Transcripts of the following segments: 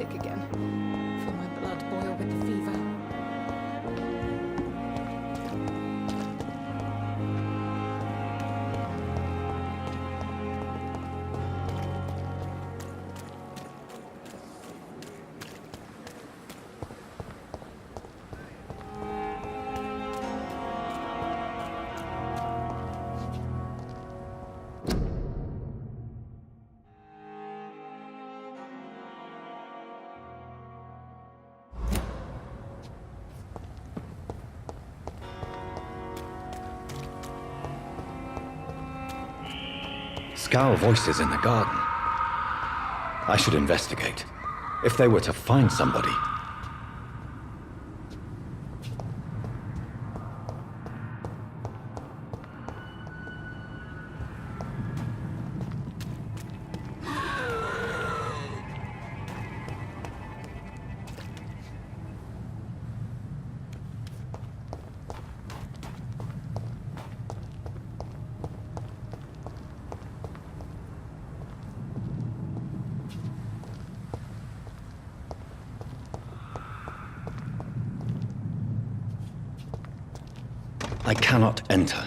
sick again. Feel my blood boil with the fever. Scowl voices in the garden. I should investigate. If they were to find somebody. I cannot enter.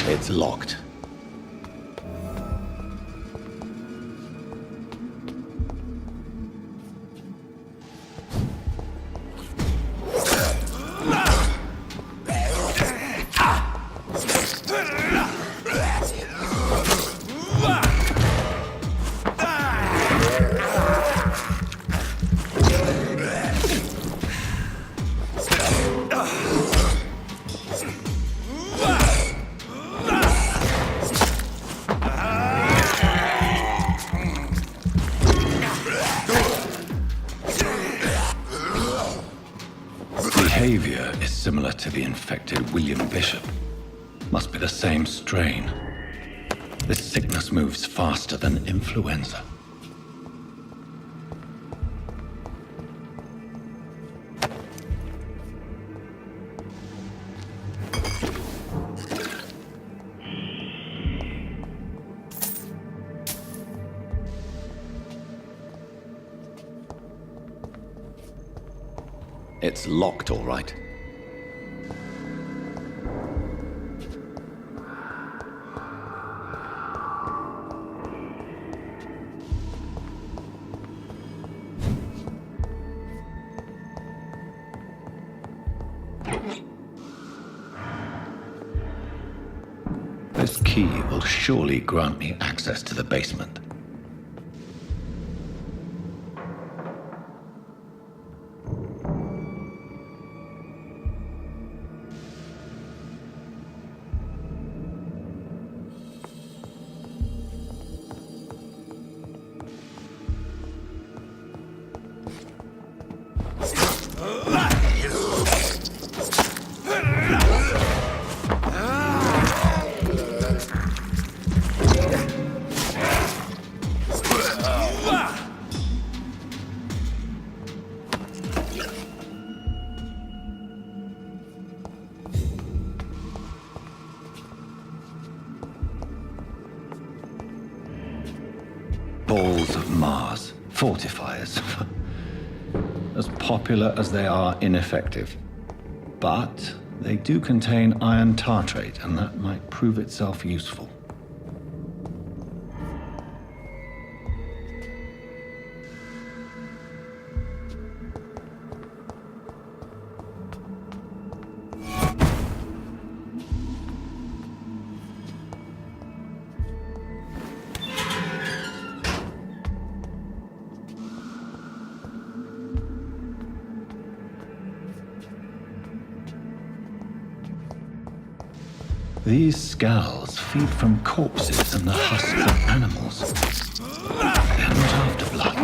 It's locked. Behavior is similar to the infected William Bishop. Must be the same strain. This sickness moves faster than influenza. It's locked, all right. This key will surely grant me access to the basement. Balls of Mars, fortifiers. As popular as they are ineffective. But they do contain iron tartrate, and that might prove itself useful. These skulls feed from corpses and the husks of animals. They're not after blood.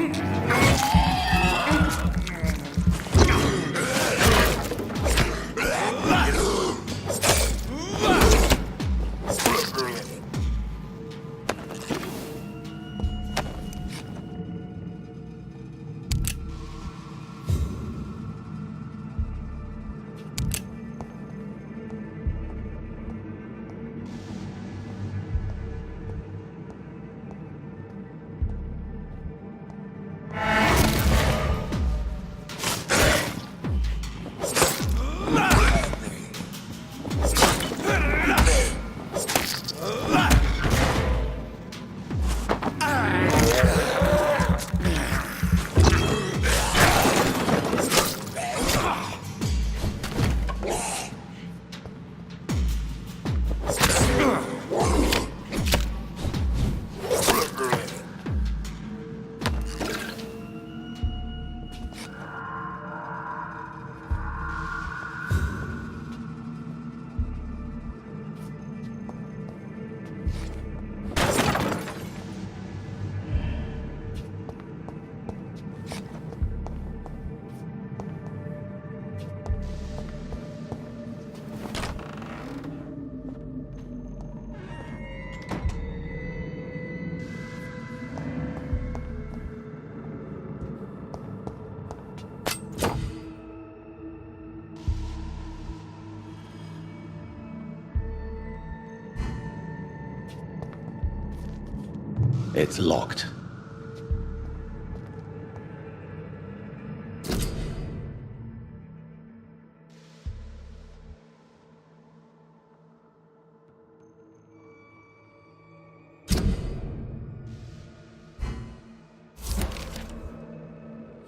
It's locked.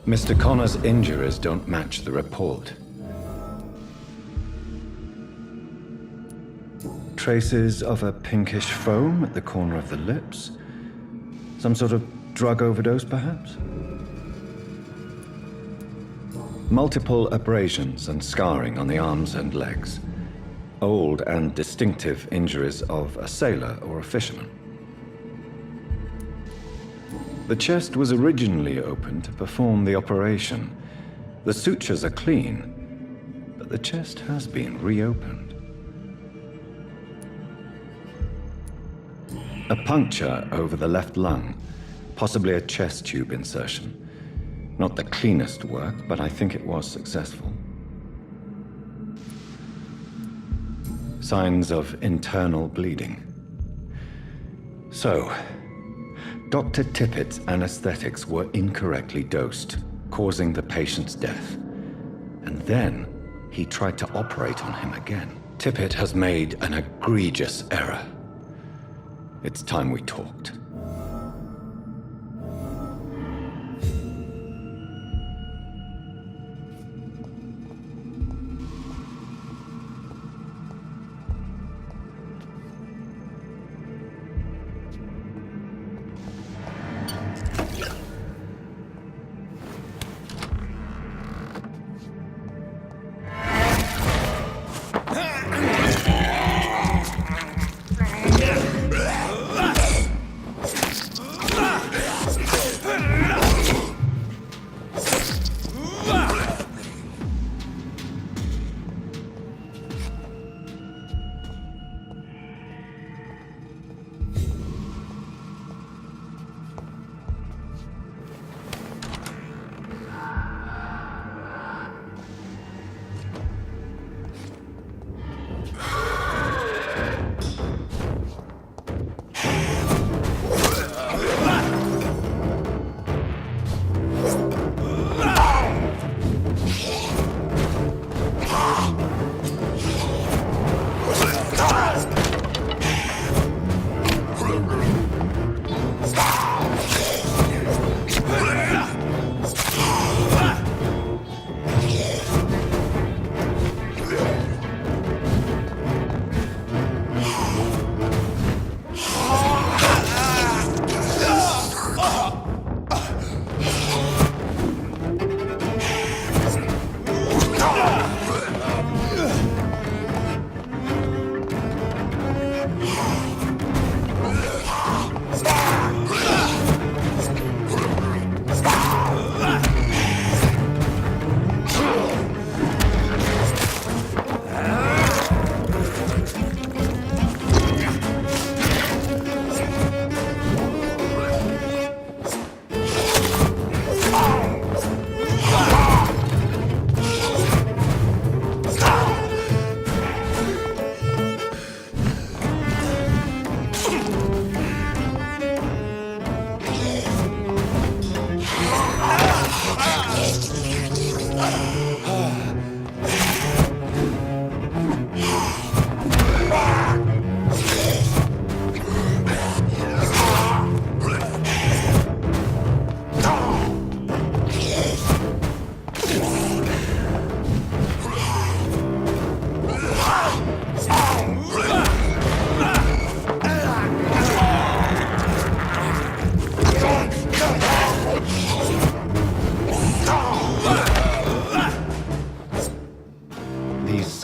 Mr. Connor's injuries don't match the report. Traces of a pinkish foam at the corner of the lips. Some sort of drug overdose, perhaps? Multiple abrasions and scarring on the arms and legs. Old and distinctive injuries of a sailor or a fisherman. The chest was originally opened to perform the operation. The sutures are clean, but the chest has been reopened. A puncture over the left lung, possibly a chest tube insertion. Not the cleanest work, but I think it was successful. Signs of internal bleeding. So, Dr. Tippett's anesthetics were incorrectly dosed, causing the patient's death. And then he tried to operate on him again. Tippett has made an egregious error. It's time we talked.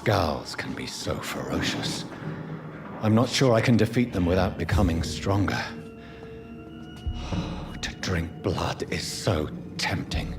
Scowls can be so ferocious. I'm not sure I can defeat them without becoming stronger. To drink blood is so tempting.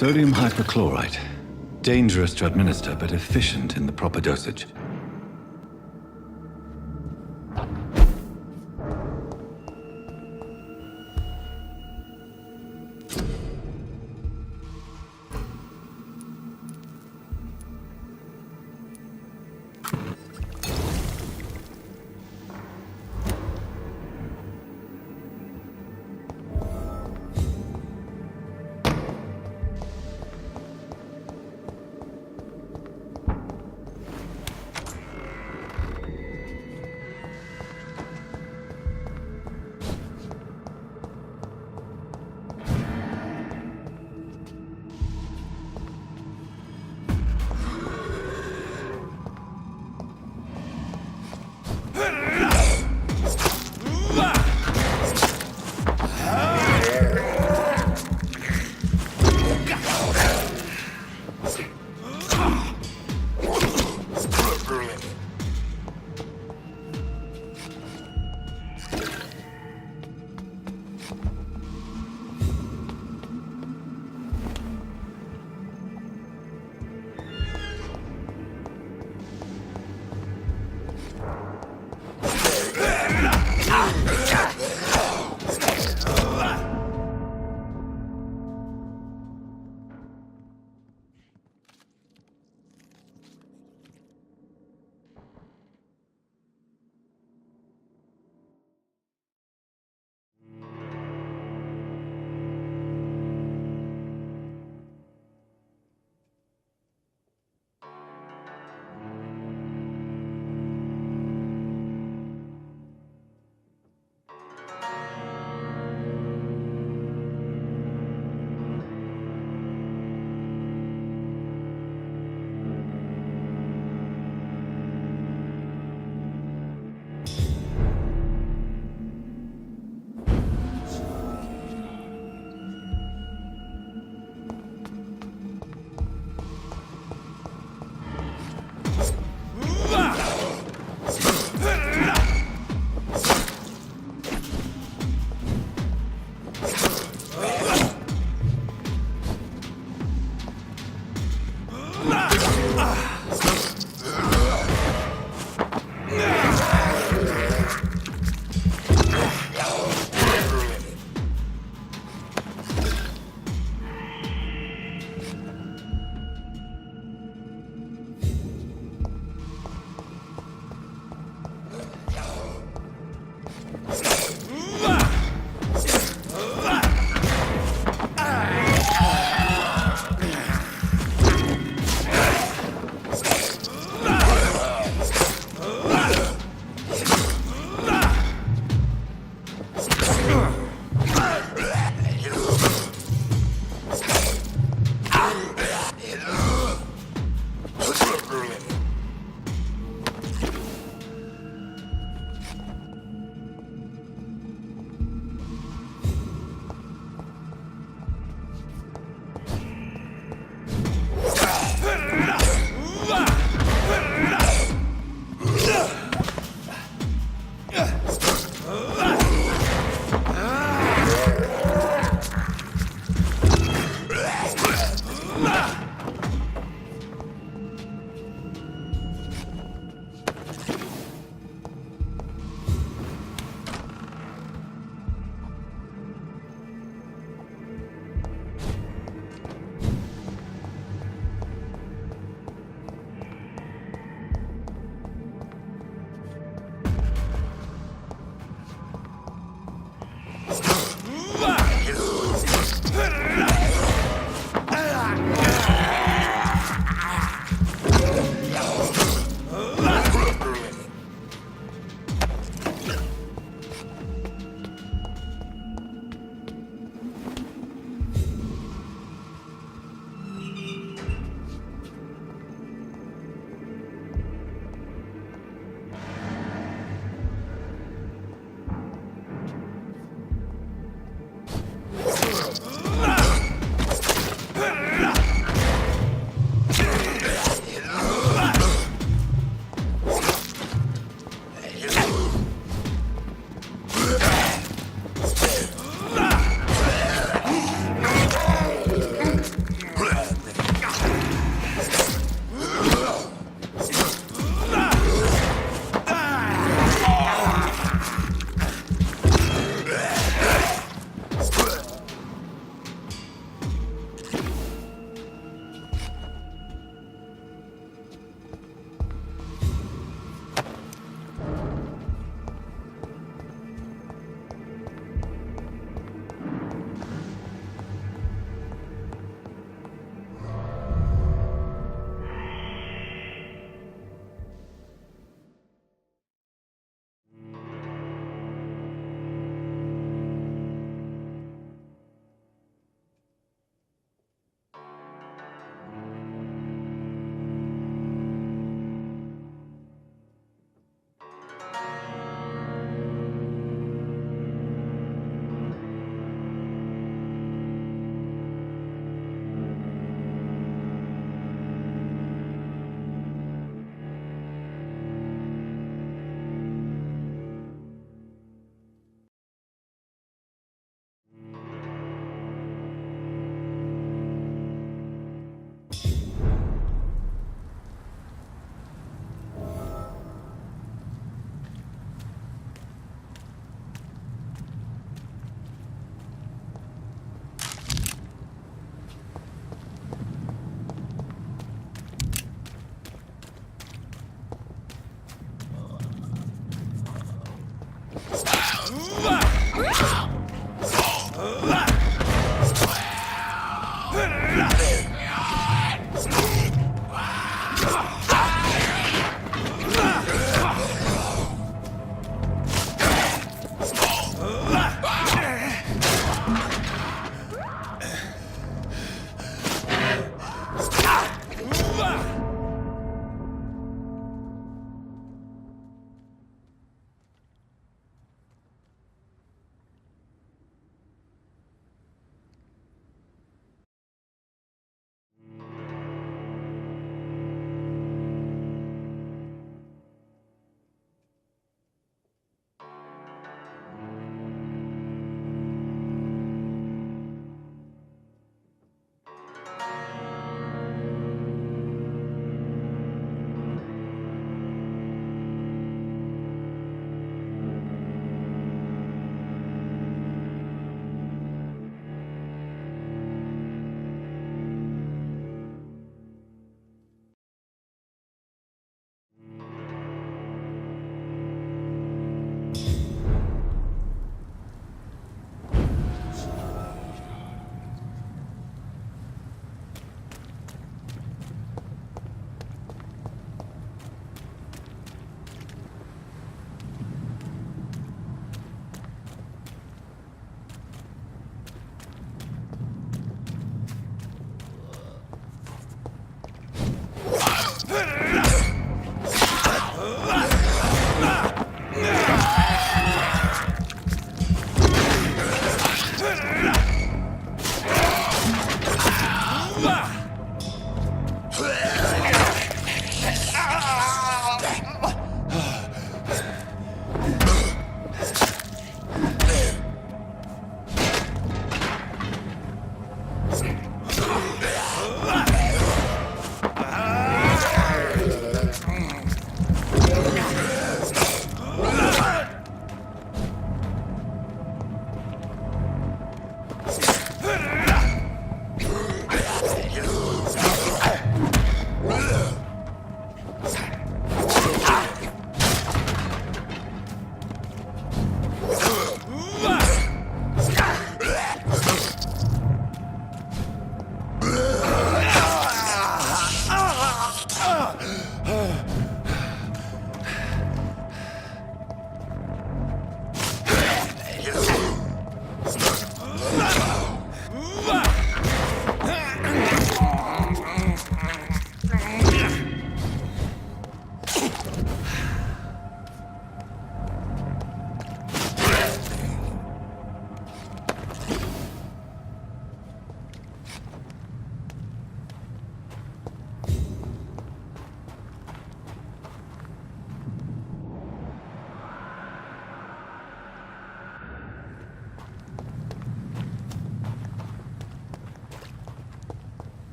Sodium hypochlorite. Dangerous to administer, but efficient in the proper dosage.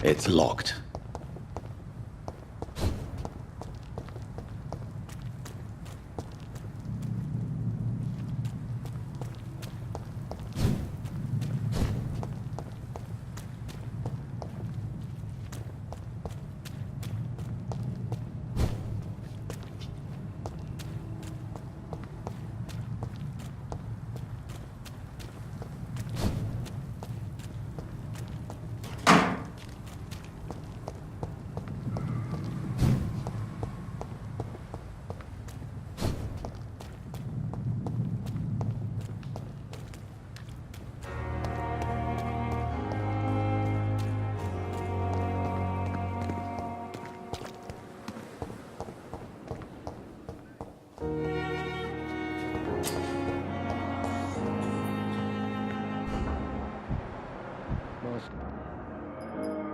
It's locked.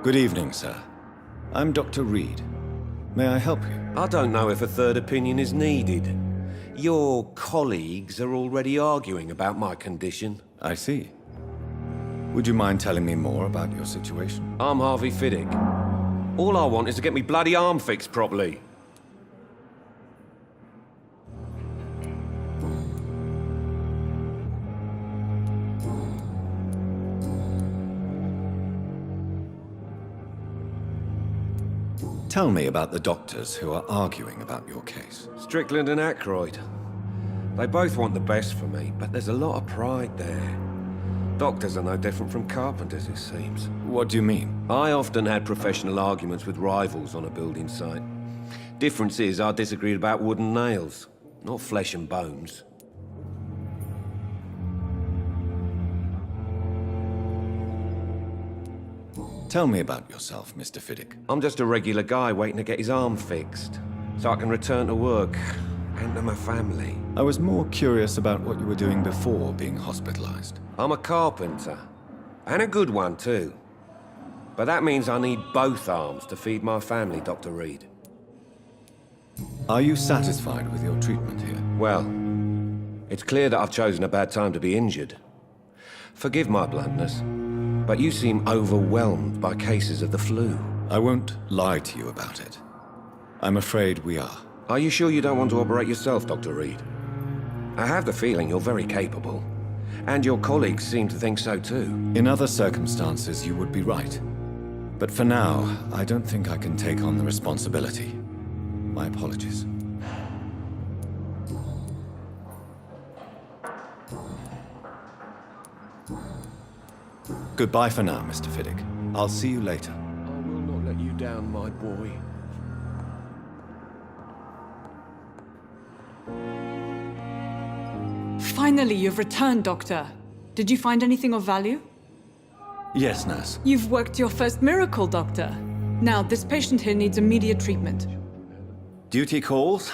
Good evening, sir. I'm Dr. Reed. May I help you? I don't know if a third opinion is needed. Your colleagues are already arguing about my condition. I see. Would you mind telling me more about your situation? I'm Harvey Fiddick. All I want is to get me bloody arm fixed properly. Tell me about the doctors who are arguing about your case. Strickland and Aykroyd. They both want the best for me, but there's a lot of pride there. Doctors are no different from carpenters, it seems. What do you mean? I often had professional arguments with rivals on a building site. Difference is, I disagreed about wooden nails, not flesh and bones. Tell me about yourself, Mr. Fiddick. I'm just a regular guy waiting to get his arm fixed, so I can return to work and to my family. I was more curious about what you were doing before being hospitalized. I'm a carpenter, and a good one too. But that means I need both arms to feed my family, Dr. Reed. Are you satisfied with your treatment here? Well, it's clear that I've chosen a bad time to be injured. Forgive my bluntness, but you seem overwhelmed by cases of the flu. I won't lie to you about it. I'm afraid we are. Are you sure you don't want to operate yourself, Dr. Reed? I have the feeling you're very capable, and your colleagues seem to think so too. In other circumstances, you would be right. But for now, I don't think I can take on the responsibility. My apologies. Goodbye for now, Mr. Fiddick. I'll see you later. I will not let you down, my boy. Finally, you've returned, Doctor. Did you find anything of value? Yes, nurse. You've worked your first miracle, Doctor. Now, this patient here needs immediate treatment. Duty calls.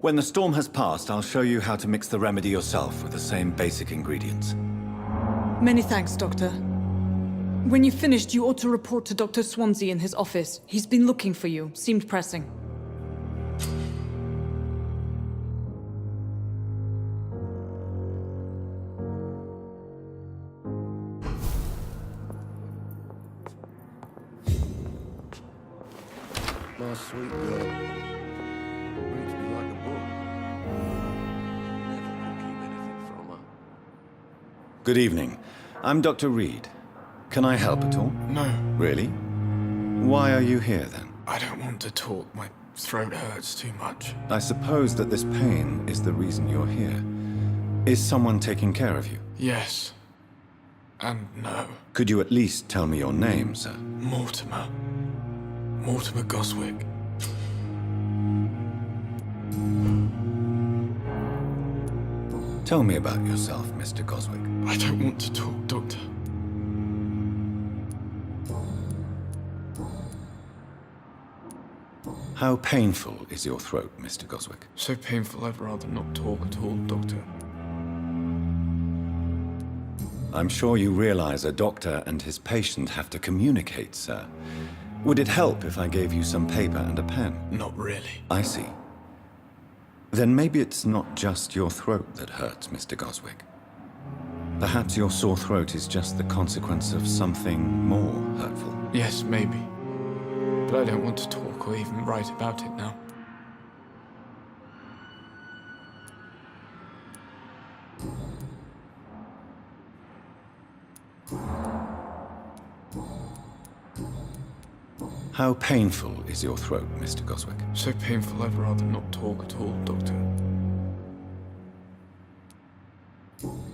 When the storm has passed, I'll show you how to mix the remedy yourself with the same basic ingredients. Many thanks, Doctor. When you've finished, you ought to report to Dr. Swansea in his office. He's been looking for you. Seemed pressing. My sweet girl. Reads me like a book. Never could keep anything from her. Good evening. I'm Dr. Reed. Can I help at all? No, Really? Why are you here then? I don't want to talk. My throat hurts too much. I suppose that this pain is the reason you're here. Is someone taking care of you? Yes. And no. Could you at least tell me your name, sir? Mortimer. Mortimer Goswick. Tell me about yourself, Mr. Goswick. I don't want to talk, Doctor. How painful is your throat, Mr. Goswick? So painful I'd rather not talk at all, Doctor. I'm sure you realize a doctor and his patient have to communicate, sir. Would it help if I gave you some paper and a pen? Not really. I see. Then maybe it's not just your throat that hurts, Mr. Goswick. Perhaps your sore throat is just the consequence of something more hurtful. Yes, maybe. But I don't want to talk or even write about it now. How painful is your throat, Mr. Goswick? So painful I'd rather not talk at all, Doctor.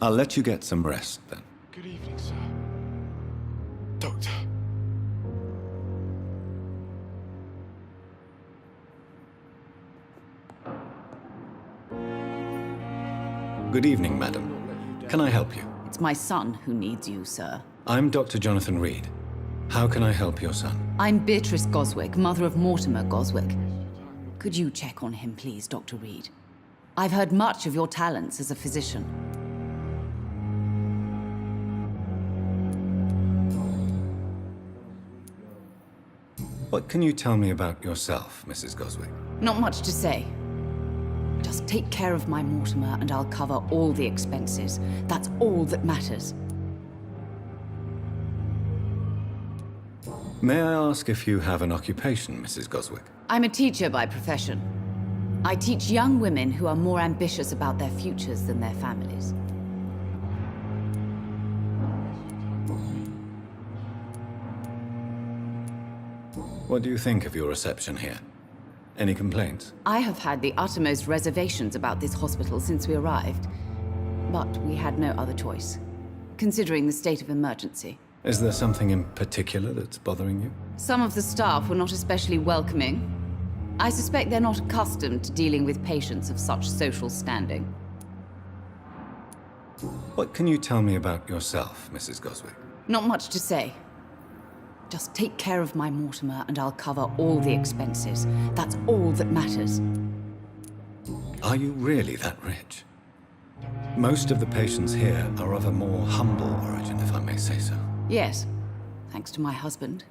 I'll let you get some rest then. Good evening, sir. Doctor. Good evening, madam. Can I help you? It's my son who needs you, sir. I'm Dr. Jonathan Reed. How can I help your son? I'm Beatrice Goswick, mother of Mortimer Goswick. Could you check on him, please, Dr. Reed? I've heard much of your talents as a physician. What can you tell me about yourself, Mrs. Goswick? Not much to say. Just take care of my Mortimer and I'll cover all the expenses. That's all that matters. May I ask if you have an occupation, Mrs. Goswick? I'm a teacher by profession. I teach young women who are more ambitious about their futures than their families. What do you think of your reception here? Any complaints? I have had the uttermost reservations about this hospital since we arrived. But we had no other choice, considering the state of emergency. Is there something in particular that's bothering you? Some of the staff were not especially welcoming. I suspect they're not accustomed to dealing with patients of such social standing. What can you tell me about yourself, Mrs. Goswick? Not much to say. Just take care of my Mortimer and I'll cover all the expenses. That's all that matters. Are you really that rich? Most of the patients here are of a more humble origin, if I may say so. Yes, thanks to my husband.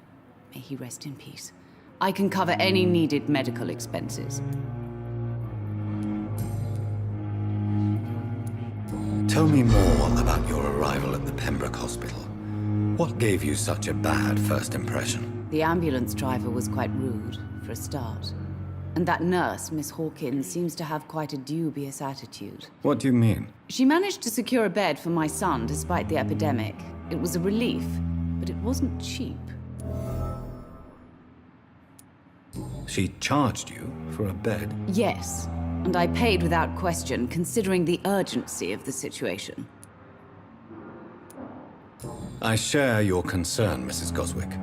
May he rest in peace. I can cover any needed medical expenses. Tell me more about your arrival at the Pembroke Hospital. What gave you such a bad first impression? The ambulance driver was quite rude, for a start. And that nurse, Miss Hawkins, seems to have quite a dubious attitude. What do you mean? She managed to secure a bed for my son despite the epidemic. It was a relief, but it wasn't cheap. She charged you for a bed? Yes, and I paid without question, considering the urgency of the situation. I share your concern, Mrs. Goswick.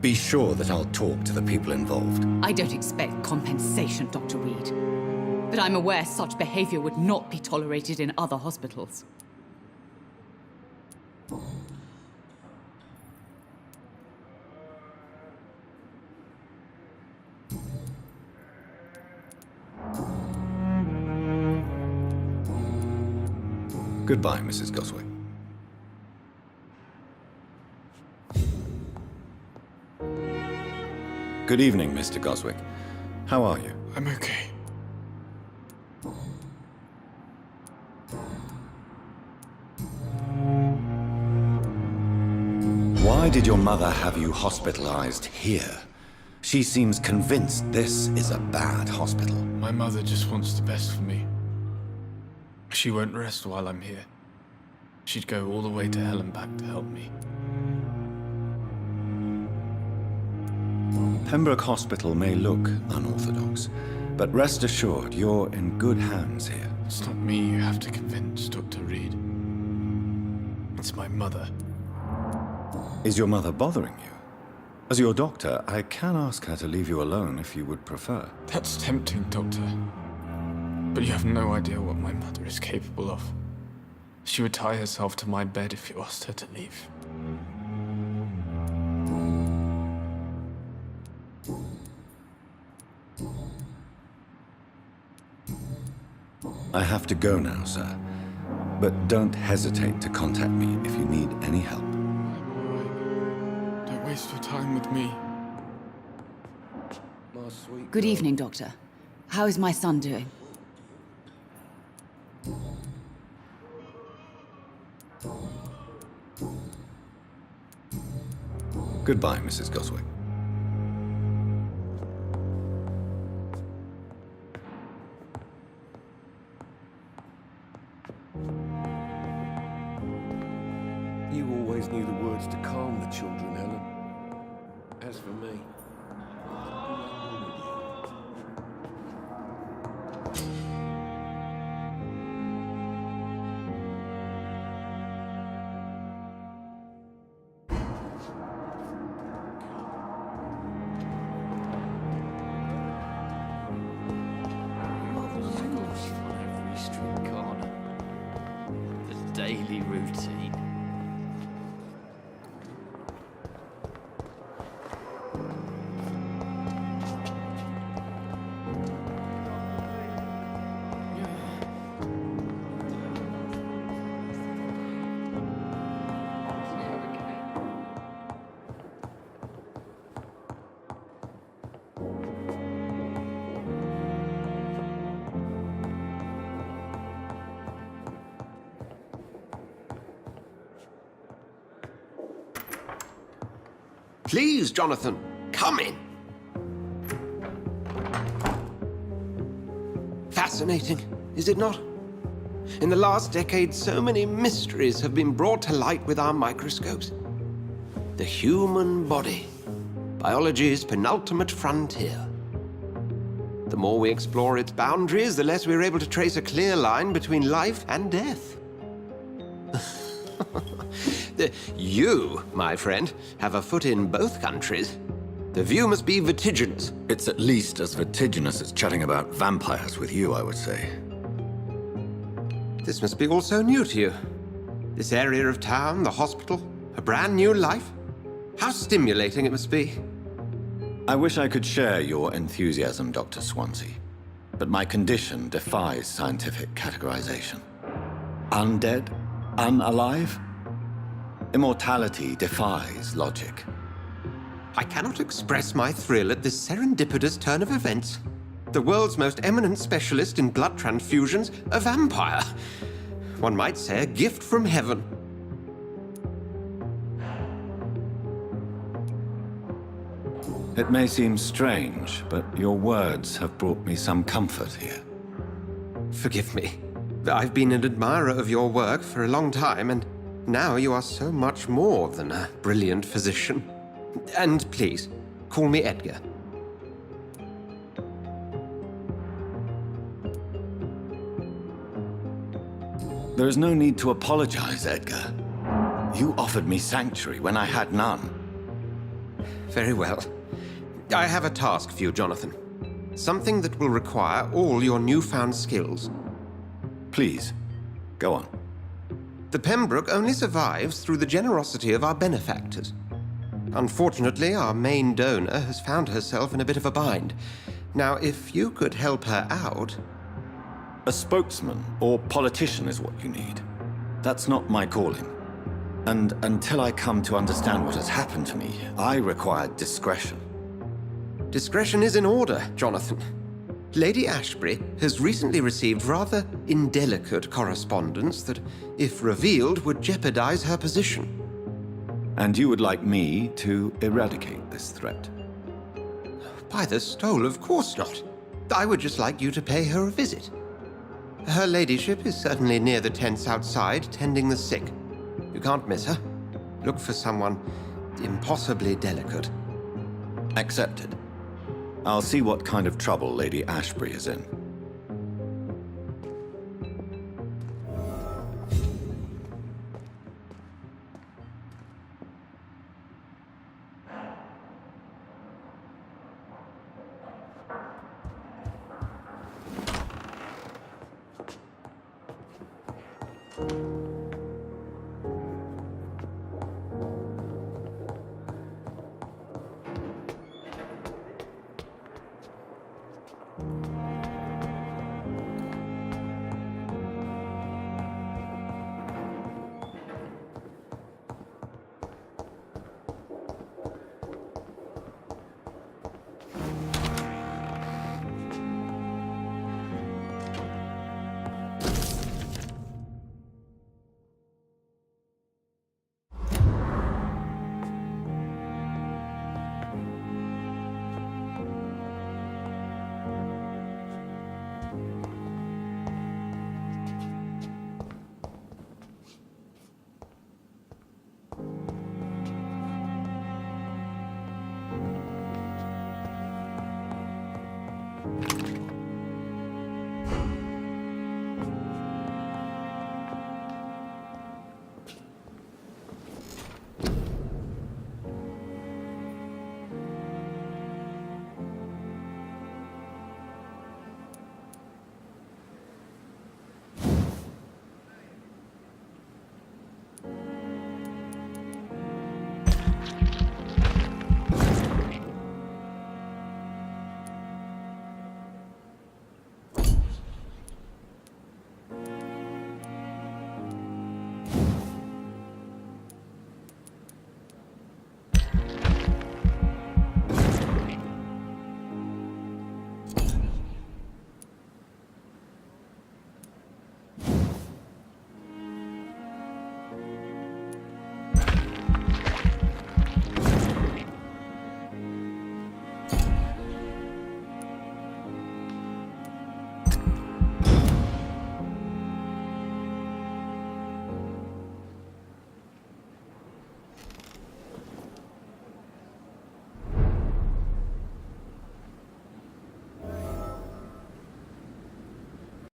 Be sure that I'll talk to the people involved. I don't expect compensation, Dr. Reed. But I'm aware such behavior would not be tolerated in other hospitals. Goodbye, Mrs. Goswick. Good evening, Mr. Goswick. How are you? I'm okay. Why did your mother have you hospitalized here? She seems convinced this is a bad hospital. My mother just wants the best for me. She won't rest while I'm here. She'd go all the way to hell and back to help me. Pembroke Hospital may look unorthodox, but rest assured you're in good hands here. It's not me you have to convince, Dr. Reed. It's my mother. Is your mother bothering you? As your doctor, I can ask her to leave you alone if you would prefer. That's tempting, Doctor. But you have no idea what my mother is capable of. She would tie herself to my bed if you asked her to leave. I have to go now, sir. But don't hesitate to contact me if you need any help. Don't waste your time with me. My sweet Good girl. evening, Doctor. How is my son doing? Goodbye, Mrs. Goswick. You always knew the words to calm the children, Helen. As for me... Every street corner. The daily routine. Please, Jonathan, come in. Fascinating, is it not? In the last decade, so many mysteries have been brought to light with our microscopes. The human body, biology's penultimate frontier. The more we explore its boundaries, the less we're able to trace a clear line between life and death. You, my friend, have a foot in both countries. The view must be vertiginous. It's at least as vertiginous as chatting about vampires with you, I would say. This must be all so new to you. This area of town, the hospital, a brand new life. How stimulating it must be. I wish I could share your enthusiasm, Dr. Swansea, but my condition defies scientific categorization. Undead? Unalive? Immortality defies logic. I cannot express my thrill at this serendipitous turn of events. The world's most eminent specialist in blood transfusions, a vampire. One might say a gift from heaven. It may seem strange, but your words have brought me some comfort here. Forgive me. I've been an admirer of your work for a long time, and now you are so much more than a brilliant physician. And please, call me Edgar. There is no need to apologize, Edgar. You offered me sanctuary when I had none. Very well. I have a task for you, Jonathan. Something that will require all your newfound skills. Please, go on. The Pembroke only survives through the generosity of our benefactors. Unfortunately, our main donor has found herself in a bit of a bind. Now, if you could help her out... A spokesman or politician is what you need. That's not my calling. And until I come to understand what has happened to me, I require discretion. Discretion is in order, Jonathan. Lady Ashbury has recently received rather indelicate correspondence that, if revealed, would jeopardize her position. And you would like me to eradicate this threat? By the stole, of course not. I would just like you to pay her a visit. Her ladyship is certainly near the tents outside, tending the sick. You can't miss her. Look for someone impossibly delicate. Accepted. I'll see what kind of trouble Lady Ashbury is in.